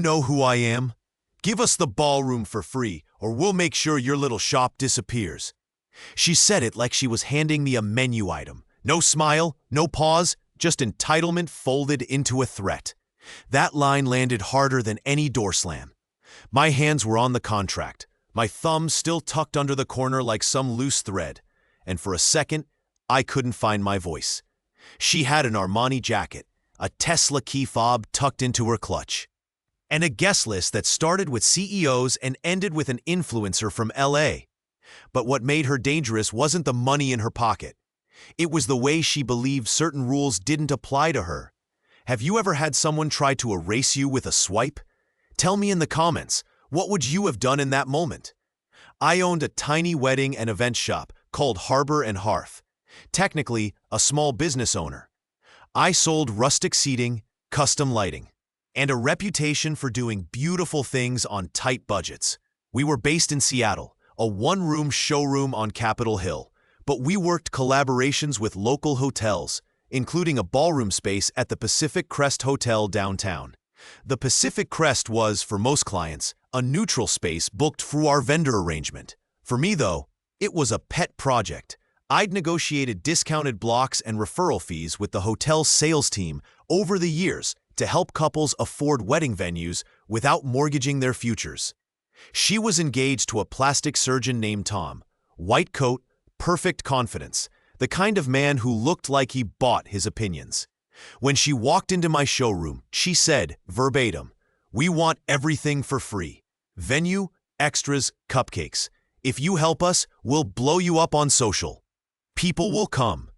know who I am? Give us the ballroom for free, or we'll make sure your little shop disappears." She said it like she was handing me a menu item. No smile, no pause, just entitlement folded into a threat. That line landed harder than any door slam. My hands were on the contract, my thumbs still tucked under the corner like some loose thread, and for a second, I couldn't find my voice. She had an Armani jacket, a Tesla key fob tucked into her clutch, and a guest list that started with CEOs and ended with an influencer from LA. But what made her dangerous wasn't the money in her pocket. It was the way she believed certain rules didn't apply to her. Have you ever had someone try to erase you with a swipe? Tell me in the comments, what would you have done in that moment? I owned a tiny wedding and event shop called Harbor and Hearth. Technically, a small business owner. I sold rustic seating, custom lighting, and a reputation for doing beautiful things on tight budgets. We were based in Seattle, a one-room showroom on Capitol Hill, but we worked collaborations with local hotels, including a ballroom space at the Pacific Crest Hotel downtown. The Pacific Crest was, for most clients, a neutral space booked through our vendor arrangement. For me, though, it was a pet project. I'd negotiated discounted blocks and referral fees with the hotel's sales team over the years to help couples afford wedding venues without mortgaging their futures. She was engaged to a plastic surgeon named Tom. White coat, perfect confidence, the kind of man who looked like he bought his opinions. When she walked into my showroom, she said, verbatim, "We want everything for free. Venue, extras, cupcakes. If you help us, we'll blow you up on social. People will come."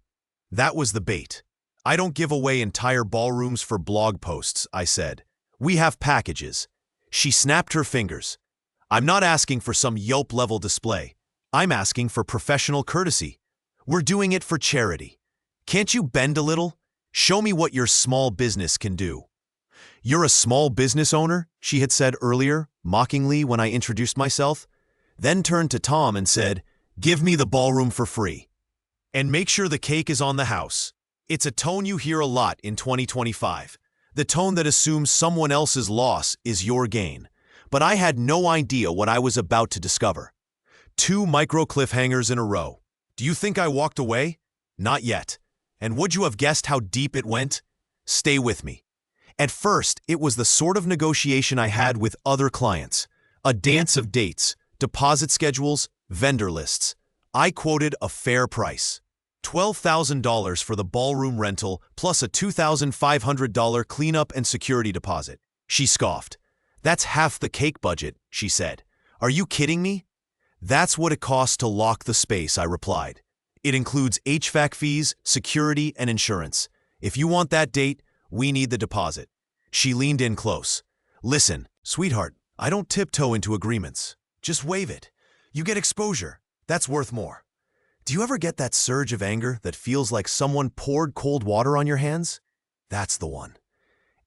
That was the bait. "I don't give away entire ballrooms for blog posts," I said. "We have packages." She snapped her fingers. "I'm not asking for some Yelp-level display. I'm asking for professional courtesy. We're doing it for charity. Can't you bend a little? Show me what your small business can do." "You're a small business owner?" she had said earlier, mockingly when I introduced myself, then turned to Tom and said, "Give me the ballroom for free. And make sure the cake is on the house." It's a tone you hear a lot in 2025, the tone that assumes someone else's loss is your gain. But I had no idea what I was about to discover. 2 micro cliffhangers in a row. Do you think I walked away? Not yet. And would you have guessed how deep it went? Stay with me. At first, it was the sort of negotiation I had with other clients. A dance of dates, deposit schedules, vendor lists. I quoted a fair price. $12,000 for the ballroom rental plus a $2,500 cleanup and security deposit. She scoffed. "That's half the cake budget," she said. "Are you kidding me?" "That's what it costs to lock the space," I replied. "It includes HVAC fees, security, and insurance. If you want that date, we need the deposit." She leaned in close. "Listen, sweetheart, I don't tiptoe into agreements. Just waive it. You get exposure. That's worth more." Do you ever get that surge of anger that feels like someone poured cold water on your hands? That's the one.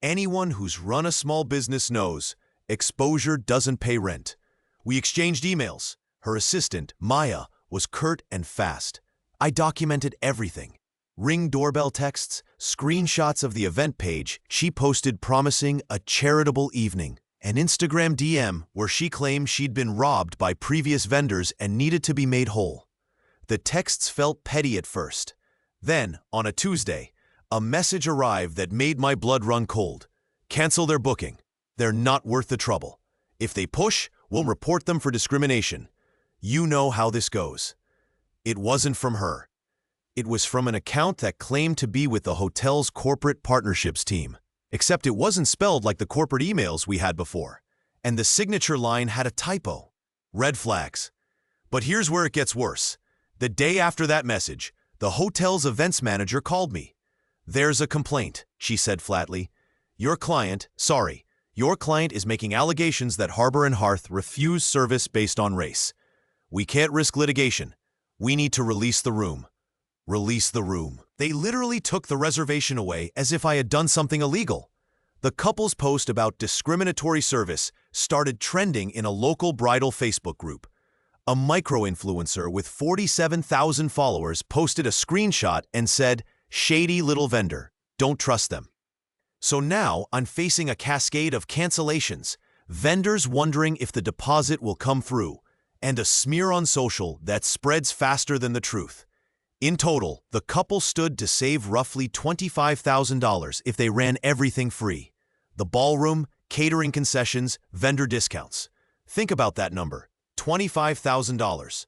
Anyone who's run a small business knows exposure doesn't pay rent. We exchanged emails. Her assistant, Maya, was curt and fast. I documented everything. Ring doorbell texts, screenshots of the event page she posted promising a charitable evening, an Instagram DM where she claimed she'd been robbed by previous vendors and needed to be made whole. The texts felt petty at first. Then, on a Tuesday, a message arrived that made my blood run cold. "Cancel their booking. They're not worth the trouble. If they push, we'll report them for discrimination. You know how this goes." It wasn't from her. It was from an account that claimed to be with the hotel's corporate partnerships team. Except it wasn't spelled like the corporate emails we had before. And the signature line had a typo. Red flags. But here's where it gets worse. The day after that message, the hotel's events manager called me. "There's a complaint," she said flatly. Your client is making allegations that Harbor and Hearth refused service based on race. We can't risk litigation. We need to release the room." Release the room. They literally took the reservation away as if I had done something illegal. The couple's post about discriminatory service started trending in a local bridal Facebook group. A micro-influencer with 47,000 followers posted a screenshot and said, "Shady little vendor. Don't trust them." So now I'm facing a cascade of cancellations, vendors wondering if the deposit will come through, and a smear on social that spreads faster than the truth. In total, the couple stood to save roughly $25,000 if they ran everything free. The ballroom, catering concessions, vendor discounts. Think about that number, $25,000.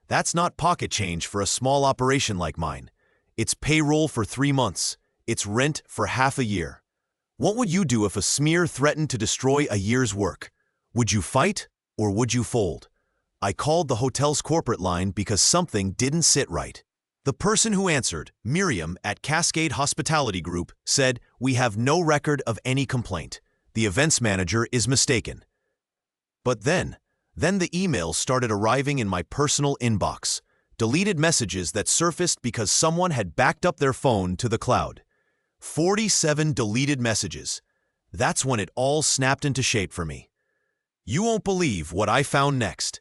That's not pocket change for a small operation like mine. It's payroll for 3 months. It's rent for half a year. What would you do if a smear threatened to destroy a year's work? Would you fight or would you fold? I called the hotel's corporate line because something didn't sit right. The person who answered, Miriam at Cascade Hospitality Group, said, "We have no record of any complaint. The events manager is mistaken." But then the emails started arriving in my personal inbox. Deleted messages that surfaced because someone had backed up their phone to the cloud. 47 deleted messages. That's when it all snapped into shape for me. You won't believe what I found next.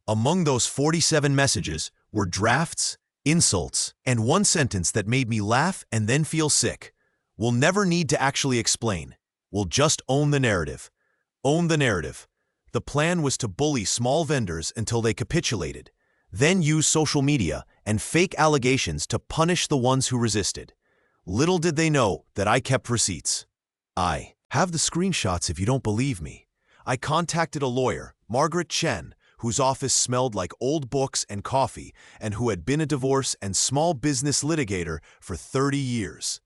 Among those 47 messages were drafts, insults, and one sentence that made me laugh and then feel sick. We'll never need to actually explain. We'll just own the narrative. Own the narrative. The plan was to bully small vendors until they capitulated, then use social media and fake allegations to punish the ones who resisted. Little did they know that I kept receipts. I have the screenshots if you don't believe me. I contacted a lawyer, Margaret Chen, whose office smelled like old books and coffee and who had been a divorce and small business litigator for 30 years.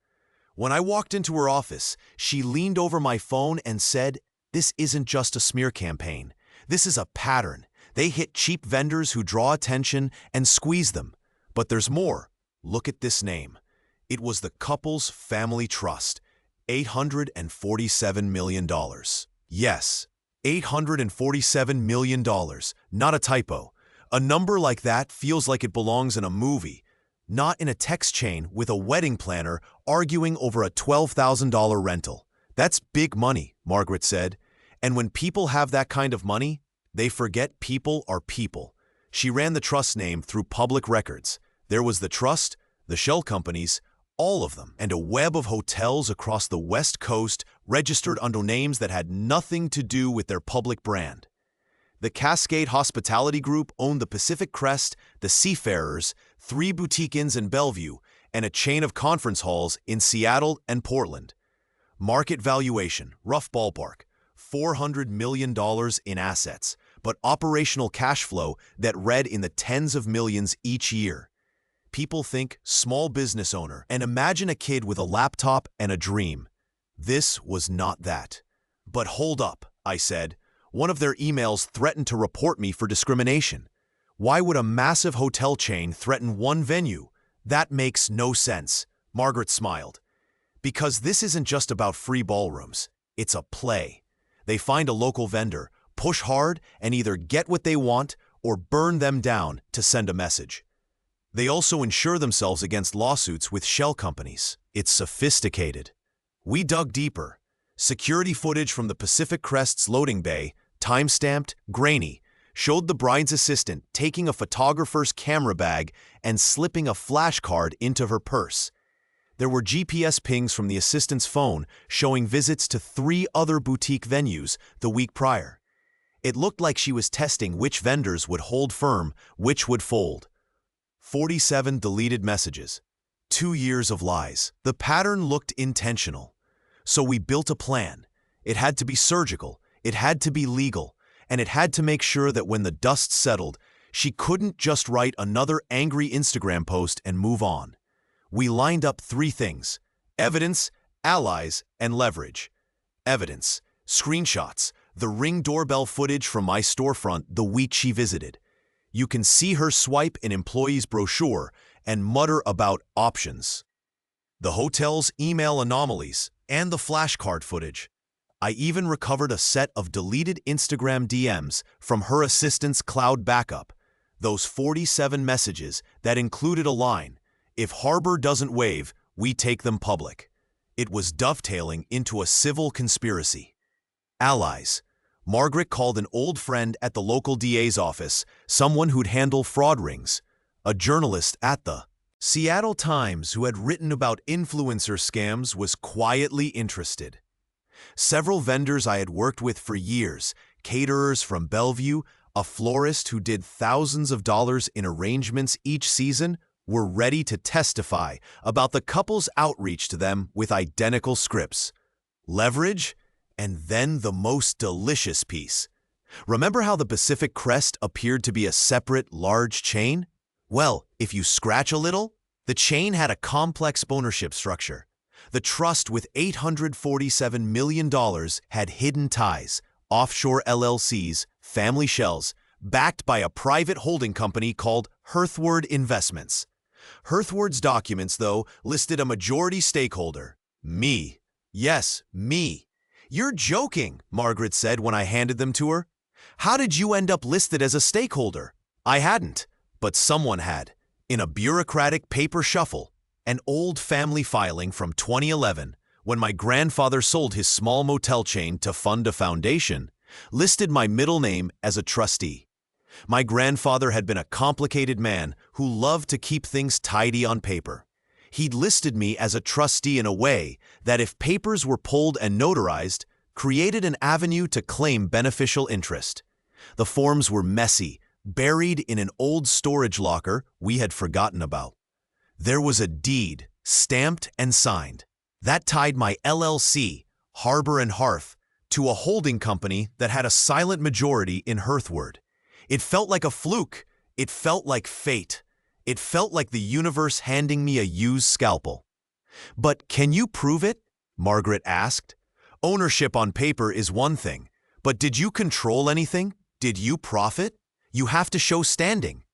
When I walked into her office, she leaned over my phone and said, "This isn't just a smear campaign. This is a pattern. They hit cheap vendors who draw attention and squeeze them. But there's more. Look at this name." It was the couple's family trust, $847 million. Yes, $847 million, not a typo. A number like that feels like it belongs in a movie, not in a text chain with a wedding planner arguing over a $12,000 rental. That's big money, Margaret said. And when people have that kind of money, they forget people are people. She ran the trust name through public records. There was the trust, the shell companies, all of them, and a web of hotels across the West Coast registered under names that had nothing to do with their public brand. The Cascade Hospitality Group owned the Pacific Crest, the Seafarers, 3 boutique inns in Bellevue, and a chain of conference halls in Seattle and Portland. Market valuation, rough ballpark, $400 million in assets, but operational cash flow that read in the tens of millions each year. People think small business owner and imagine a kid with a laptop and a dream. This was not that. But hold up, I said. One of their emails threatened to report me for discrimination. Why would a massive hotel chain threaten one venue? That makes no sense. Margaret smiled. Because this isn't just about free ballrooms. It's a play. They find a local vendor, push hard, and either get what they want or burn them down to send a message. They also insure themselves against lawsuits with shell companies. It's sophisticated. We dug deeper. Security footage from the Pacific Crest's loading bay, time-stamped, grainy, showed the bride's assistant taking a photographer's camera bag and slipping a flash card into her purse. There were GPS pings from the assistant's phone showing visits to 3 other boutique venues the week prior. It looked like she was testing which vendors would hold firm, which would fold. 47 deleted messages. 2 years of lies. The pattern looked intentional. So we built a plan. It had to be surgical, it had to be legal, and it had to make sure that when the dust settled, she couldn't just write another angry Instagram post and move on. We lined up 3 things: evidence, allies, and leverage. Evidence, screenshots, the Ring doorbell footage from my storefront the week she visited. You can see her swipe an employee's brochure and mutter about options. The hotel's email anomalies and the flashcard footage. I even recovered a set of deleted Instagram DMs from her assistant's cloud backup. Those 47 messages that included a line, "If Harbor doesn't wave, we take them public." It was dovetailing into a civil conspiracy. Allies. Margaret called an old friend at the local DA's office, someone who'd handle fraud rings, a journalist at the Seattle Times who had written about influencer scams was quietly interested. Several vendors I had worked with for years, caterers from Bellevue, a florist who did thousands of dollars in arrangements each season, were ready to testify about the couple's outreach to them with identical scripts. Leverage, and then the most delicious piece. Remember how the Pacific Crest appeared to be a separate, large chain? Well, if you scratch a little, the chain had a complex ownership structure. The trust with $847 million had hidden ties, offshore LLCs, family shells, backed by a private holding company called Hearthward Investments. Hearthward's documents, though, listed a majority stakeholder. Me. Yes, me. You're joking, Margaret said when I handed them to her. How did you end up listed as a stakeholder? I hadn't, but someone had. In a bureaucratic paper shuffle, an old family filing from 2011, when my grandfather sold his small motel chain to fund a foundation, listed my middle name as a trustee. My grandfather had been a complicated man who loved to keep things tidy on paper. He'd listed me as a trustee in a way that, if papers were pulled and notarized, created an avenue to claim beneficial interest. The forms were messy, buried in an old storage locker we had forgotten about. There was a deed, stamped and signed, that tied my LLC, Harbor and Hearth, to a holding company that had a silent majority in Hearthward. It felt like a fluke. It felt like fate. It felt like the universe handing me a used scalpel. But can you prove it? Margaret asked. Ownership on paper is one thing, but did you control anything? Did you profit? You have to show standing.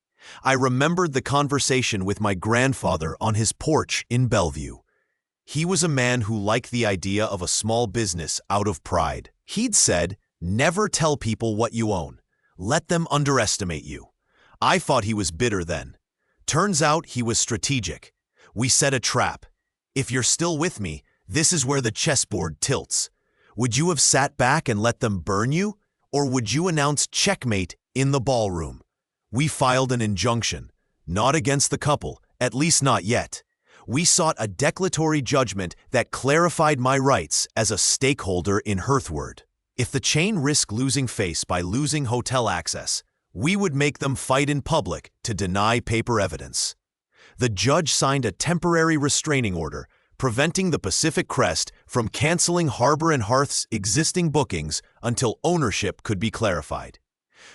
I remembered the conversation with my grandfather on his porch in Bellevue. He was a man who liked the idea of a small business out of pride. He'd said, never tell people what you own. Let them underestimate you. I thought he was bitter then. Turns out he was strategic. We set a trap. If you're still with me, this is where the chessboard tilts. Would you have sat back and let them burn you? Or would you announce checkmate in the ballroom? We filed an injunction, not against the couple, at least not yet. We sought a declaratory judgment that clarified my rights as a stakeholder in Hearthward. If the chain risked losing face by losing hotel access, we would make them fight in public to deny paper evidence. The judge signed a temporary restraining order, preventing the Pacific Crest from canceling Harbor and Hearth's existing bookings until ownership could be clarified.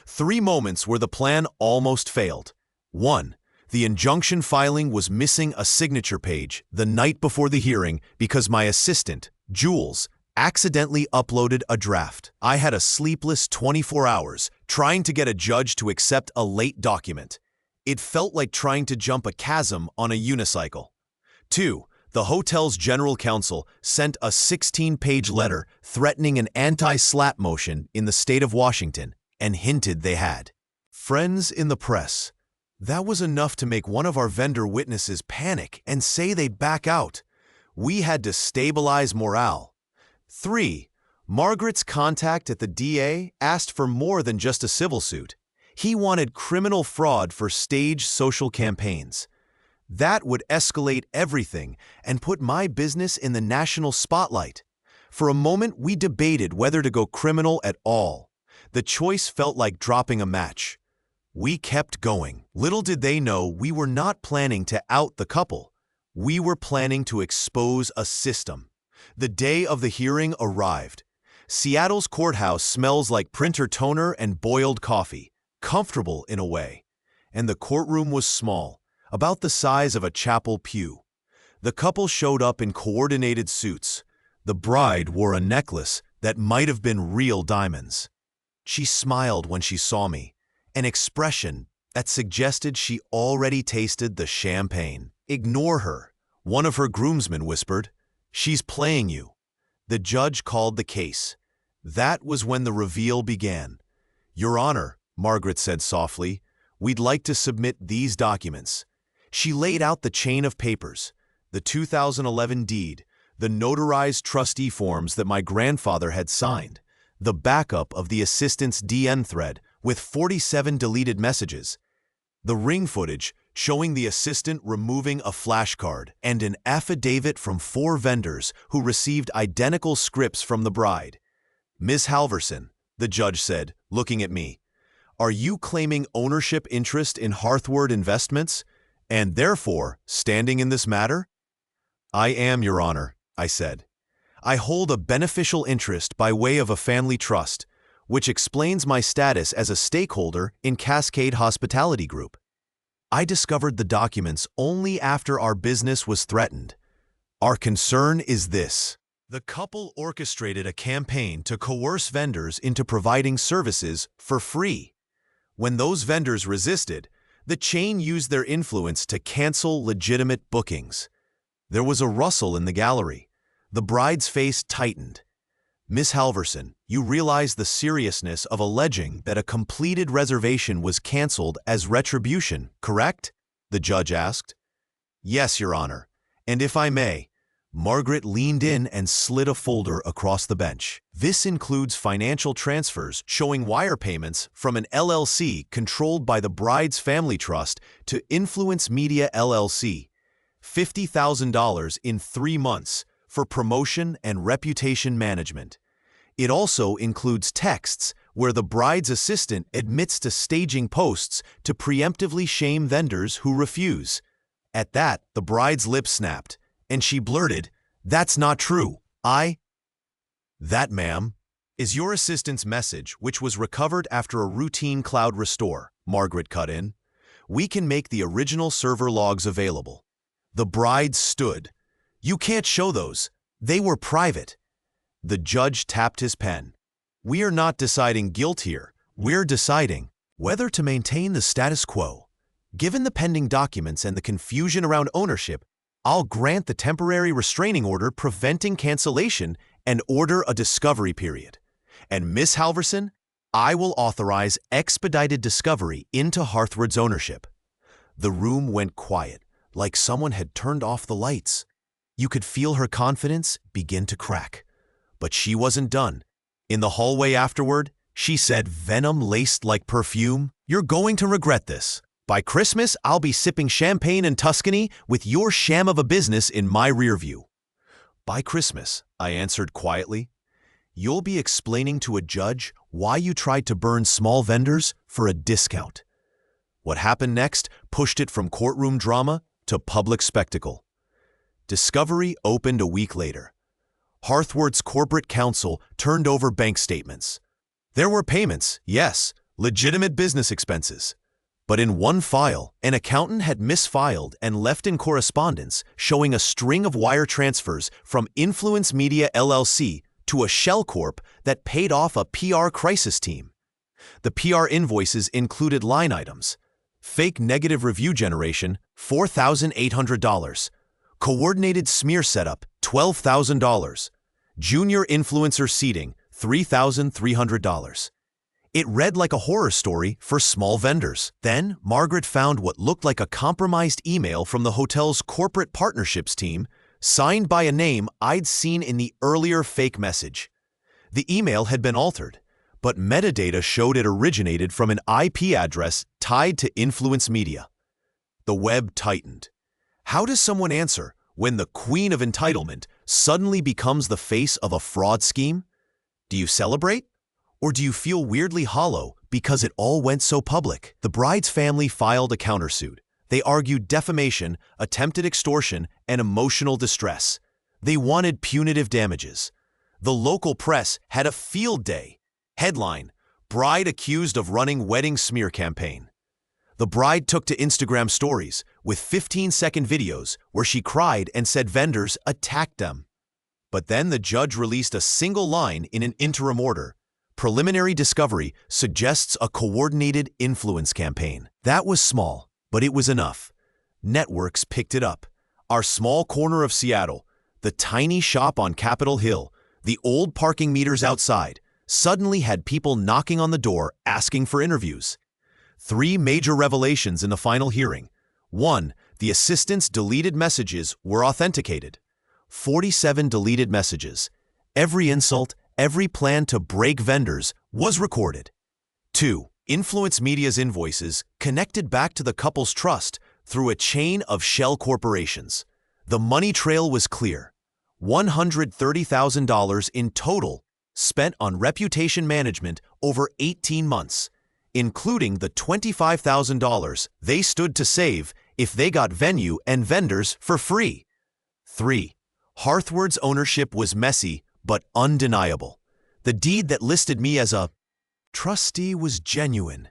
3 moments where the plan almost failed. 1. The injunction filing was missing a signature page the night before the hearing because my assistant, Jules, accidentally uploaded a draft. I had a sleepless 24 hours trying to get a judge to accept a late document. It felt like trying to jump a chasm on a unicycle. 2. The hotel's general counsel sent a 16-page letter threatening an anti-SLAPP motion in the state of Washington and hinted they had friends in the press. That was enough to make one of our vendor witnesses panic and say they'd back out. We had to stabilize morale. 3. Margaret's contact at the DA asked for more than just a civil suit. He wanted criminal fraud for staged social campaigns. That would escalate everything and put my business in the national spotlight. For a moment, we debated whether to go criminal at all. The choice felt like dropping a match. We kept going. Little did they know we were not planning to out the couple. We were planning to expose a system. The day of the hearing arrived. Seattle's courthouse smells like printer toner and boiled coffee, comfortable in a way. And the courtroom was small, about the size of a chapel pew. The couple showed up in coordinated suits. The bride wore a necklace that might have been real diamonds. She smiled when she saw me, an expression that suggested she already tasted the champagne. Ignore her, one of her groomsmen whispered. She's playing you. The judge called the case. That was when the reveal began. Your Honor, Margaret said softly, we'd like to submit these documents. She laid out the chain of papers, the 2011 deed, the notarized trustee forms that my grandfather had signed, the backup of the assistant's DN thread with 47 deleted messages. The ring footage showing the assistant removing a flashcard and an affidavit from 4 vendors who received identical scripts from the bride. "Ms. Halverson," the judge said, looking at me, "are you claiming ownership interest in Hearthward Investments, and therefore standing in this matter?" "I am, Your Honor," I said. "I hold a beneficial interest by way of a family trust, which explains my status as a stakeholder in Cascade Hospitality Group. I discovered the documents only after our business was threatened. Our concern is this. The couple orchestrated a campaign to coerce vendors into providing services for free. When those vendors resisted, the chain used their influence to cancel legitimate bookings." There was a rustle in the gallery. The bride's face tightened. "Miss Halverson, you realize the seriousness of alleging that a completed reservation was canceled as retribution, correct?" the judge asked. "Yes, Your Honor. And if I may," Margaret leaned in and slid a folder across the bench. "This includes financial transfers showing wire payments from an LLC controlled by the bride's family trust to Influence Media LLC, $50,000 in 3 months for promotion and reputation management. It also includes texts where the bride's assistant admits to staging posts to preemptively shame vendors who refuse." At that, the bride's lips snapped, and she blurted, "That's not true. That, ma'am, is your assistant's message, which was recovered after a routine cloud restore," Margaret cut in. "We can make the original server logs available." The bride stood. "You can't show those. They were private." The judge tapped his pen. "We are not deciding guilt here. We're deciding whether to maintain the status quo. Given the pending documents and the confusion around ownership, I'll grant the temporary restraining order preventing cancellation and order a discovery period. And Miss Halverson, I will authorize expedited discovery into Hearthward's ownership." The room went quiet, like someone had turned off the lights. You could feel her confidence begin to crack. But she wasn't done. In the hallway afterward, she said, venom-laced like perfume, "You're going to regret this. By Christmas, I'll be sipping champagne in Tuscany with your sham of a business in my rear view." "By Christmas," I answered quietly, "you'll be explaining to a judge why you tried to burn small vendors for a discount." What happened next pushed it from courtroom drama to public spectacle. Discovery opened a week later. Hearthward's corporate counsel turned over bank statements. There were payments, yes, legitimate business expenses. But in one file, an accountant had misfiled and left in correspondence showing a string of wire transfers from Influence Media LLC to a shell corp that paid off a PR crisis team. The PR invoices included line items: fake negative review generation, $4,800. Coordinated smear setup, $12,000. Junior influencer seating, $3,300. It read like a horror story for small vendors. Then, Margaret found what looked like a compromised email from the hotel's corporate partnerships team, signed by a name I'd seen in the earlier fake message. The email had been altered, but metadata showed it originated from an IP address tied to Influence Media. The web tightened. How does someone answer when the queen of entitlement suddenly becomes the face of a fraud scheme? Do you celebrate? Or do you feel weirdly hollow because it all went so public? The bride's family filed a countersuit. They argued defamation, attempted extortion, and emotional distress. They wanted punitive damages. The local press had a field day. Headline: Bride accused of running wedding smear campaign. The bride took to Instagram stories with 15-second videos where she cried and said vendors attacked them. But then the judge released a single line in an interim order. Preliminary discovery suggests a coordinated influence campaign. That was small, but it was enough. Networks picked it up. Our small corner of Seattle, the tiny shop on Capitol Hill, the old parking meters outside, suddenly had people knocking on the door asking for interviews. 3 major revelations in the final hearing. 1. The assistant's deleted messages were authenticated. 47 deleted messages. Every insult, every plan to break vendors was recorded. 2. Influence Media's invoices connected back to the couple's trust through a chain of shell corporations. The money trail was clear. $130,000 in total spent on reputation management over 18 months, including the $25,000 they stood to save if they got venue and vendors for free. 3. Hearthward's ownership was messy but undeniable. The deed that listed me as a trustee was genuine.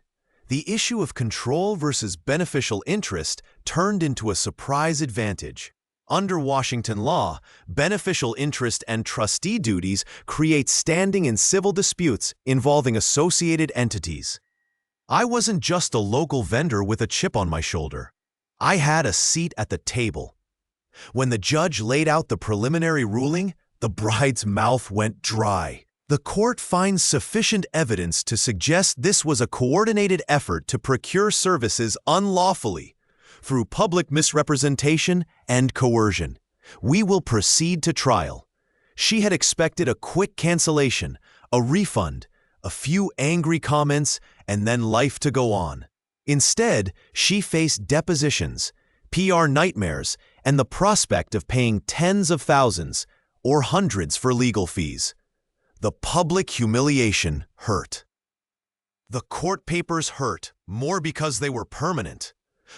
The issue of control versus beneficial interest turned into a surprise advantage. Under Washington law, beneficial interest and trustee duties create standing in civil disputes involving associated entities. I wasn't just a local vendor with a chip on my shoulder. I had a seat at the table. When the judge laid out the preliminary ruling, the bride's mouth went dry. The court finds sufficient evidence to suggest this was a coordinated effort to procure services unlawfully through public misrepresentation and coercion. We will proceed to trial. She had expected a quick cancellation, a refund, a few angry comments, and then life to go on. Instead, she faced depositions, PR nightmares, and the prospect of paying tens of thousands or hundreds for legal fees. The public humiliation hurt. The court papers hurt more because they were permanent.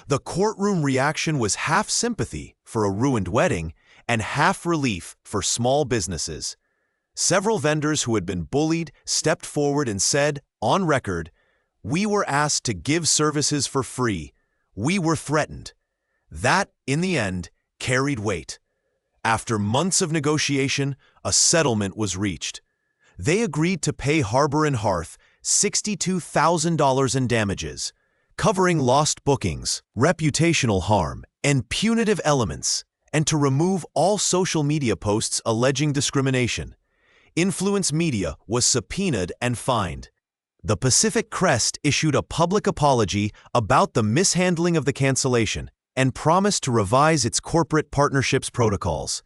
The courtroom reaction was half sympathy for a ruined wedding and half relief for small businesses. Several vendors who had been bullied stepped forward and said, on record, "We were asked to give services for free. We were threatened." That, in the end, carried weight. After months of negotiation, a settlement was reached. They agreed to pay Harbor and Hearth $62,000 in damages, covering lost bookings, reputational harm, and punitive elements, and to remove all social media posts alleging discrimination. Influence Media was subpoenaed and fined. The Pacific Crest issued a public apology about the mishandling of the cancellation and promised to revise its corporate partnerships protocols.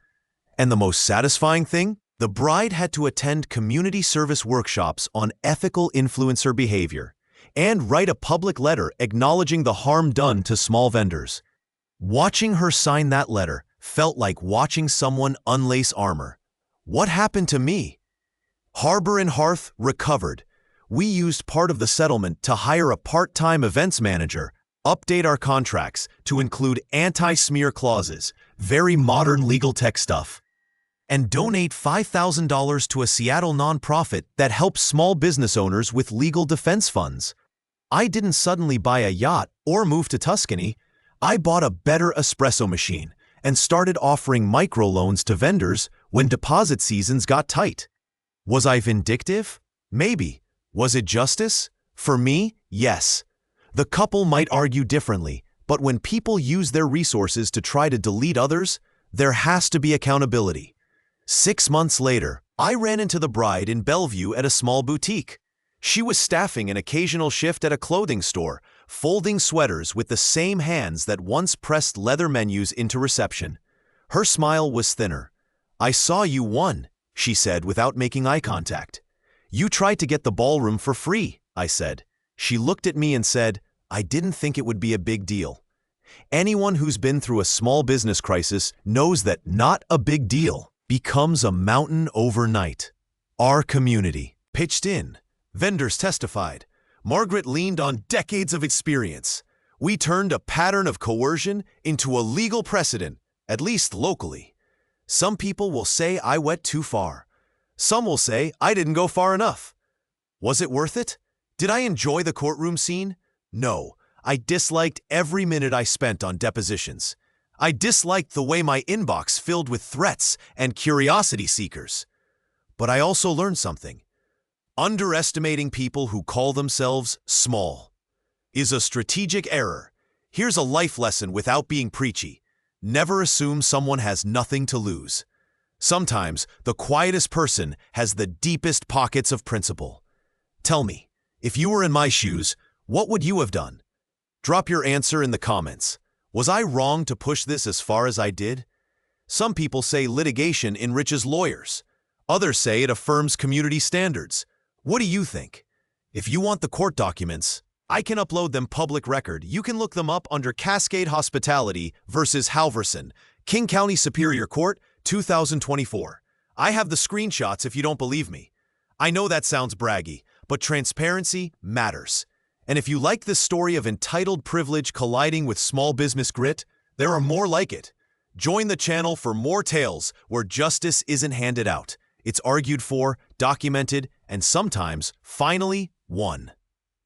And the most satisfying thing? The bride had to attend community service workshops on ethical influencer behavior and write a public letter acknowledging the harm done to small vendors. Watching her sign that letter felt like watching someone unlace armor. What happened to me? Harbor and Hearth recovered. We used part of the settlement to hire a part-time events manager, update our contracts to include anti-smear clauses, very modern legal tech stuff, and donate $5,000 to a Seattle nonprofit that helps small business owners with legal defense funds. I didn't suddenly buy a yacht or move to Tuscany. I bought a better espresso machine and started offering microloans to vendors when deposit seasons got tight. Was I vindictive? Maybe. Was it justice? For me, yes. The couple might argue differently, but when people use their resources to try to delete others, there has to be accountability. 6 months later, I ran into the bride in Bellevue at a small boutique. She was staffing an occasional shift at a clothing store, folding sweaters with the same hands that once pressed leather menus into reception. Her smile was thinner. "I saw you won," she said without making eye contact. "You tried to get the ballroom for free," I said. She looked at me and said, "I didn't think it would be a big deal." Anyone who's been through a small business crisis knows that not a big deal becomes a mountain overnight. Our community pitched in. Vendors testified. Margaret leaned on decades of experience. We turned a pattern of coercion into a legal precedent, at least locally. Some people will say I went too far. Some will say I didn't go far enough. Was it worth it? Did I enjoy the courtroom scene? No. I disliked every minute I spent on depositions. I disliked the way my inbox filled with threats and curiosity seekers. But I also learned something. Underestimating people who call themselves small is a strategic error. Here's a life lesson without being preachy. Never assume someone has nothing to lose. Sometimes the quietest person has the deepest pockets of principle. Tell me, if you were in my shoes, what would you have done? Drop your answer in the comments. Was I wrong to push this as far as I did? Some people say litigation enriches lawyers. Others say it affirms community standards. What do you think? If you want the court documents, I can upload them public record. You can look them up under Cascade Hospitality versus Halverson, King County Superior Court, 2024. I have the screenshots if you don't believe me. I know that sounds braggy, but transparency matters. And if you like this story of entitled privilege colliding with small business grit, there are more like it. Join the channel for more tales where justice isn't handed out. It's argued for, documented, and sometimes, finally, won.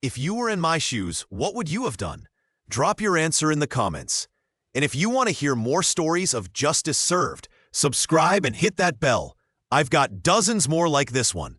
If you were in my shoes, what would you have done? Drop your answer in the comments. And if you want to hear more stories of justice served, subscribe and hit that bell. I've got dozens more like this one.